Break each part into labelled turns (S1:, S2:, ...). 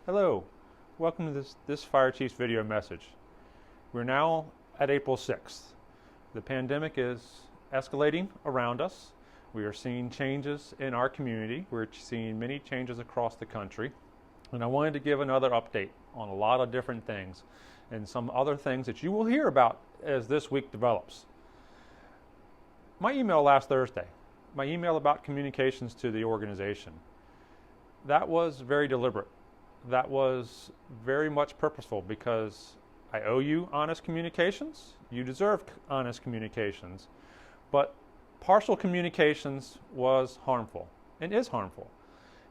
S1: Hello, welcome to this Fire Chief's video message. We're now at April 6th. The pandemic is escalating around us. We are seeing changes in our community. We're seeing many changes across the country. And I wanted to give another update on a lot of different things and some other things that you will hear about as this week develops. My email last Thursday, my email about communications to the organization, that was very deliberate. That was very much purposeful because I owe you honest communications. You deserve honest communications. But partial communications was harmful and is harmful.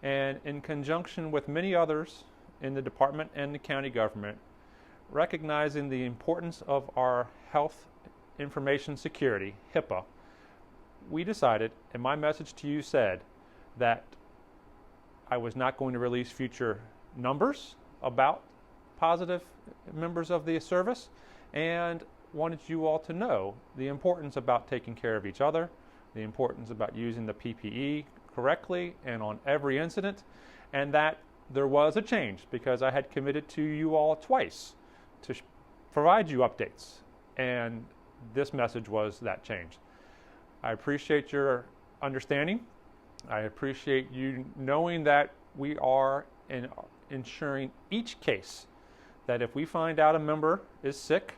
S1: And in conjunction with many others in the department and the county government, recognizing the importance of our health information security, HIPAA, we decided, and my message to you said, that I was not going to release future numbers about positive members of the service, and wanted you all to know the importance about taking care of each other, the importance about using the PPE correctly and on every incident, and that there was a change because I had committed to you all twice to provide you updates, and this message was that change. I appreciate your understanding. I appreciate you knowing that we are ensuring each case that if we find out a member is sick,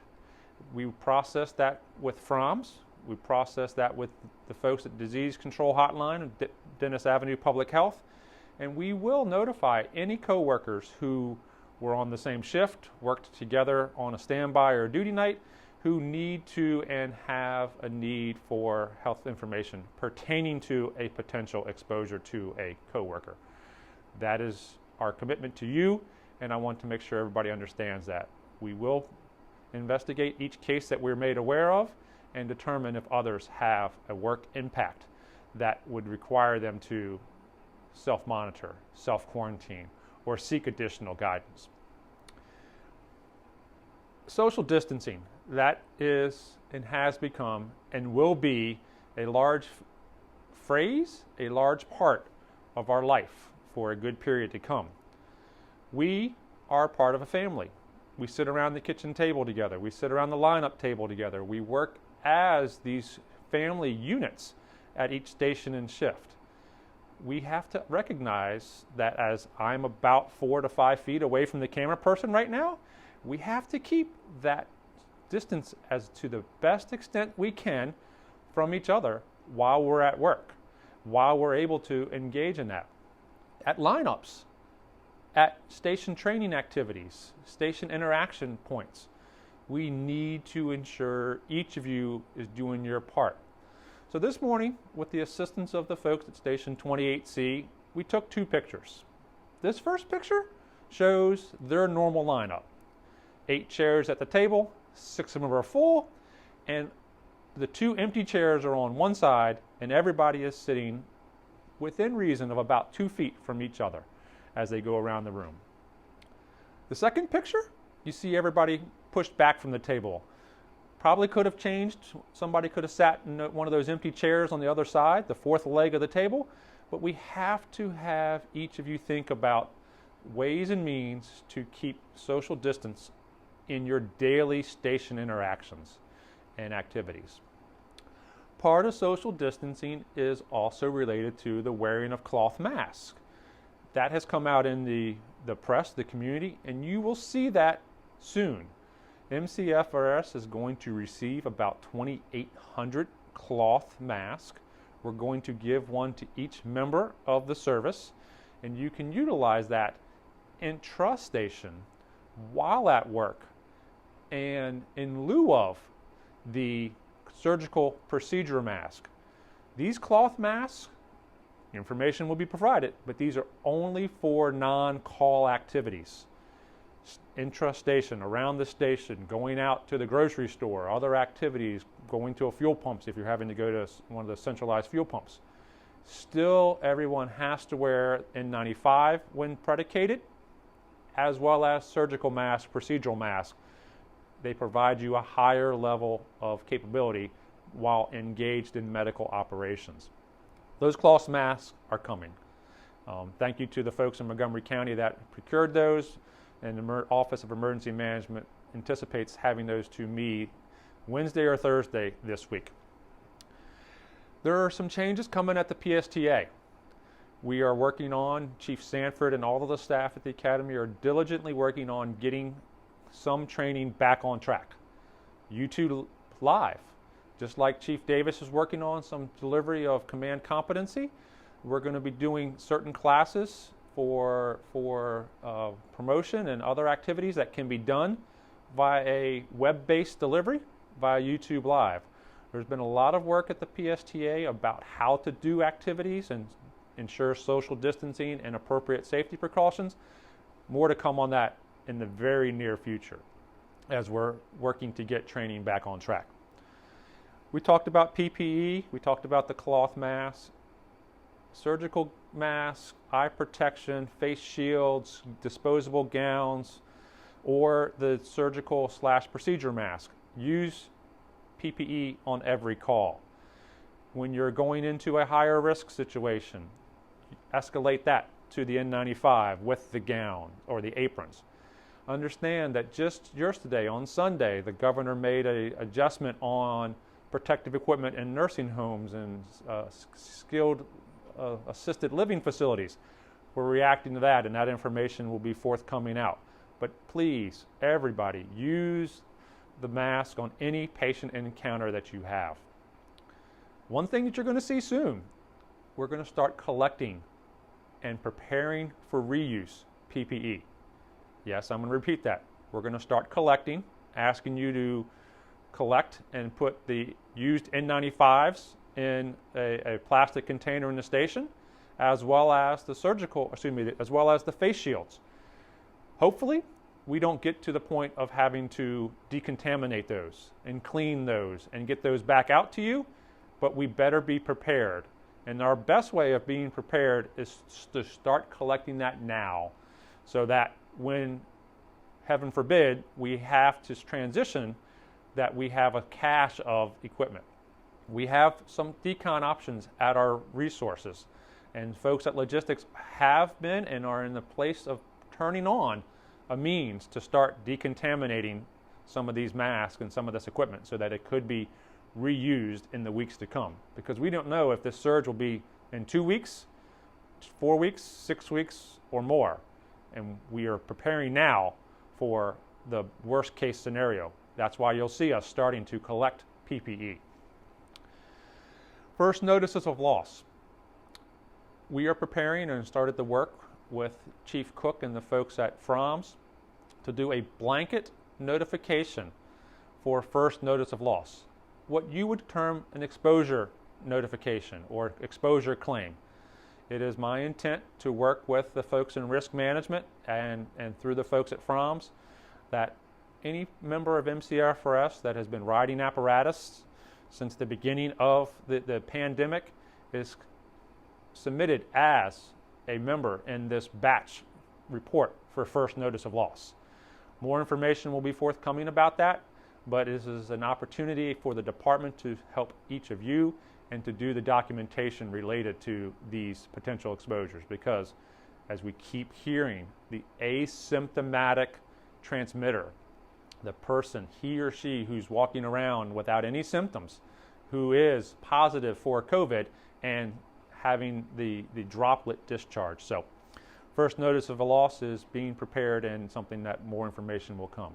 S1: we process that with FROMS, we process that with the folks at Disease Control Hotline of Dennis Avenue Public Health, and we will notify any coworkers who were on the same shift, worked together on a standby or a duty night, who need to and have a need for health information pertaining to a potential exposure to a coworker. That is our commitment to you, and I want to make sure everybody understands that. We will investigate each case that we're made aware of and determine if others have a work impact that would require them to self-monitor, self-quarantine, or seek additional guidance. Social distancing, that is and has become and will be a large phrase, a large part of our life for a good period to come. We are part of a family. We sit around the kitchen table together. We sit around the lineup table together. We work as these family units at each station and shift. We have to recognize that as I'm about 4 to 5 feet away from the camera person right now, we have to keep that distance as to the best extent we can from each other while we're at work, while we're able to engage in that. At lineups, at station training activities, station interaction points, we need to ensure each of you is doing your part. So this morning, with the assistance of the folks at Station 28C, we took 2 pictures. This first picture shows their normal lineup. 8 chairs at the table, 6 of them are full, and the 2 empty chairs are on one side, and everybody is sitting within reason of about 2 feet from each other as they go around the room. The second picture, you see everybody pushed back from the table. Probably could have changed. Somebody could have sat in one of those empty chairs on the other side, the 4th leg of the table, but we have to have each of you think about ways and means to keep social distance in your daily station interactions and activities. Part of social distancing is also related to the wearing of cloth masks. That has come out in the press, the community, and you will see that soon. MCFRS is going to receive about 2,800 cloth masks. We're going to give one to each member of the service, and you can utilize that intra-station while at work and in lieu of the surgical procedure mask. These cloth masks, information will be provided, but these are only for non-call activities. Intra-station, around the station, going out to the grocery store, other activities, going to a fuel pumps if you're having to go to one of the centralized fuel pumps. Still, everyone has to wear N95 when predicated, as well as surgical mask, procedural mask. They provide you a higher level of capability while engaged in medical operations. Those cloth masks are coming. Thank you to the folks in Montgomery County that procured those, and the Office of Emergency Management anticipates having those to me Wednesday or Thursday this week. There are some changes coming at the PSTA. We are working on, Chief Sanford and all of the staff at the Academy are diligently working on getting some training back on track. YouTube Live, just like Chief Davis is working on some delivery of command competency, we're going to be doing certain classes for promotion and other activities that can be done via a web-based delivery via YouTube Live. There's been a lot of work at the PSTA about how to do activities and ensure social distancing and appropriate safety precautions. More to come on that in the very near future as we're working to get training back on track. We talked about PPE, we talked about the cloth mask, surgical masks, eye protection, face shields, disposable gowns, or the surgical/procedure mask. Use PPE on every call. When you're going into a higher risk situation, escalate that to the N95 with the gown or the aprons. Understand that just yesterday on Sunday, the governor made an adjustment on protective equipment in nursing homes and skilled assisted living facilities. We're reacting to that, and that information will be forthcoming out. But please, everybody, use the mask on any patient encounter that you have. One thing that you're going to see soon, we're going to start collecting and preparing for reuse PPE. Yes, I'm going to repeat that. We're going to start collecting, asking you to collect and put the used N95s in a plastic container in the station, as well as the as well as the face shields. Hopefully, we don't get to the point of having to decontaminate those and clean those and get those back out to you, but we better be prepared. And our best way of being prepared is to start collecting that now, so that when, heaven forbid, we have to transition, that we have a cache of equipment. We have some decon options at our resources, and folks at logistics have been and are in the place of turning on a means to start decontaminating some of these masks and some of this equipment so that it could be reused in the weeks to come, because we don't know if this surge will be in 2 weeks, 4 weeks, 6 weeks, or more, and we are preparing now for the worst case scenario. That's why you'll see us starting to collect PPE. First notices of loss. We are preparing and started the work with Chief Cook and the folks at FROMS to do a blanket notification for first notice of loss, what you would term an exposure notification or exposure claim. It is my intent to work with the folks in risk management and through the folks at FROMS that any member of MCFRS that has been riding apparatus since the beginning of the pandemic is submitted as a member in this batch report for first notice of loss. More information will be forthcoming about that, but this is an opportunity for the department to help each of you and to do the documentation related to these potential exposures, because as we keep hearing, the asymptomatic transmitter, the person, he or she who's walking around without any symptoms, who is positive for COVID and having the droplet discharge. So first notice of a loss is being prepared and something that more information will come.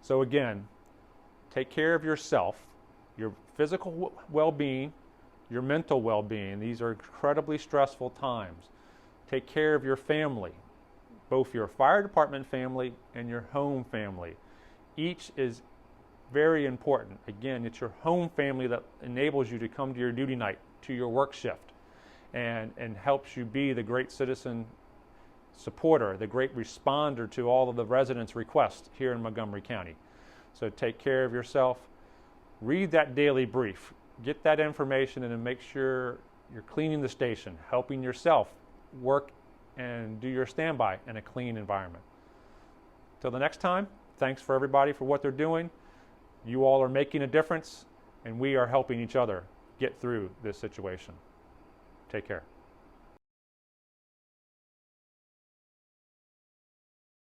S1: So again, take care of yourself, your physical well-being, your mental well-being. These are incredibly stressful times. Take care of your family, both your fire department family and your home family. Each is very important. Again, it's your home family that enables you to come to your duty night, to your work shift, and helps you be the great citizen supporter, the great responder to all of the residents' requests here in Montgomery County. So take care of yourself. Read that daily brief. Get that information and then make sure you're cleaning the station, helping yourself work and do your standby in a clean environment. Till the next time, thanks for everybody for what they're doing. You all are making a difference, and we are helping each other get through this situation. Take care.